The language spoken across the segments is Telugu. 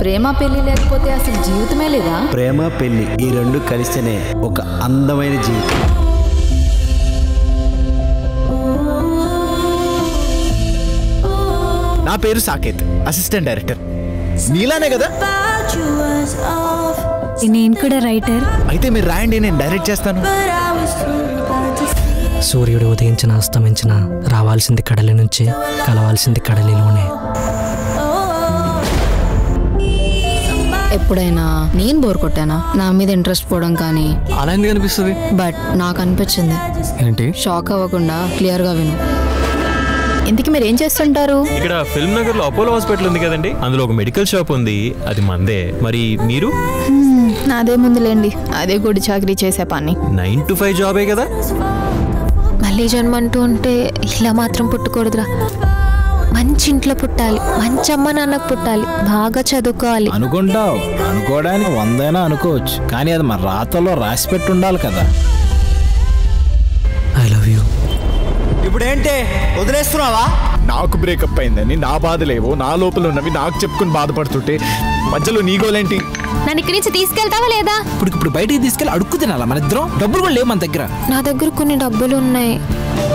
ప్రేమ పెళ్లి లేకపోతే అసలు జీవితమే లేదా? ప్రేమ పెళ్లి ఈ రెండు కలిస్తేనే ఒక అందమైన జీవితం. నా పేరు సాకేత్, అసిస్టెంట్ డైరెక్టర్. నీలానే కదా? నేను కూడా రైటర్. అయితే మీరు రాయండి, నేను డైరెక్ట్ చేస్తాను. సూర్యుడు ఉదయించిన అస్తమించిన రావాల్సింది కడలి నుంచి, కలవాల్సింది కడలిలోనే. ఎప్పుడైనా నేను బోర్ కొట్టానా? నా మీద ఇంట్రెస్ట్ పోవడం కానీ అలా ఎందుకు అనిపిస్తుంది? బట్ నాకు అనిపించింది. ఏంటి? షాక్ అవ్వకుండా క్లియర్గా విను. ఇంతకీ మీరు ఏం చేస్తుంటారు? ఇక్కడ ఫిల్మ్ నగర్ లో అపోలో హాస్పిటల్ ఉంది కదండి, అందులో ఒక మెడికల్ షాప్ ఉంది, అది మందే. మరి మీరు? నాదే ముందులేండి, అదే గుడి చాకరీ చేసే పని. 9 to 5 జాబే కదా. మళ్ళీ జన్మ అంటూ ఉంటే ఇలా మాత్రం పుట్టకూడదురా. మంచి ఇంట్లో పుట్టాలి, మంచి అమ్మ నాన్నకు పుట్టాలి, బాగా చదువుకోవాలి. అనుకుంటావు, అనుకోవడానికి 100 అనుకోవచ్చు, కానీ అది మన రాతలో రాసి పెట్టి ఉండాలి కదా. I love you. ఇప్పుడేంటే వదిలేస్తున్నావా? నాకు బ్రేకప్ అయిందని నా బాధలేవో నా లోపల ఉన్నవి నాకు చెప్పుకుని బాధపడుతుంటే మధ్యలో నీ గోలేంటి? నన్ను ఇక్కడి నుంచి తీసుకెళ్తావా లేదా? ఇప్పుడు బయటికి తీసుకెళ్ళి అడుక్కు తినాలా? మన ఇద్దరం డబ్బులు కూడా లేవు మన దగ్గర. నా దగ్గర కొన్ని డబ్బులు ఉన్నాయి.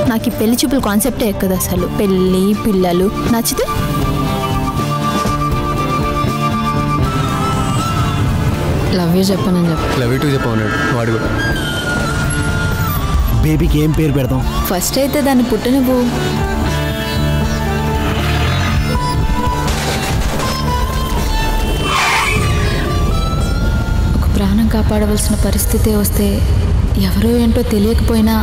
నాకు ఈ పెళ్లి చూపుల కాన్సెప్టే ఎక్కదు అసలు. పెళ్ళి పిల్లలు నచ్చితే లవ్ యూ చెప్పనని చెప్పు. లవ్ యూ చెప్పన్నాడు వాడు కూడా. బేబీకి ఏం పేరు పెడదాం? ఫస్ట్ అయితే దాన్ని పుట్టనివ్వు. ఒక ప్రాణం కాపాడవలసిన పరిస్థితి వస్తే ఎవరో ఏంటో తెలియకపోయినా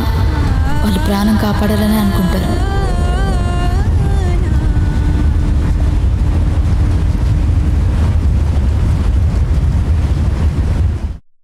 వాళ్ళు ప్రాణం కాపాడాలని అనుకుంటారు.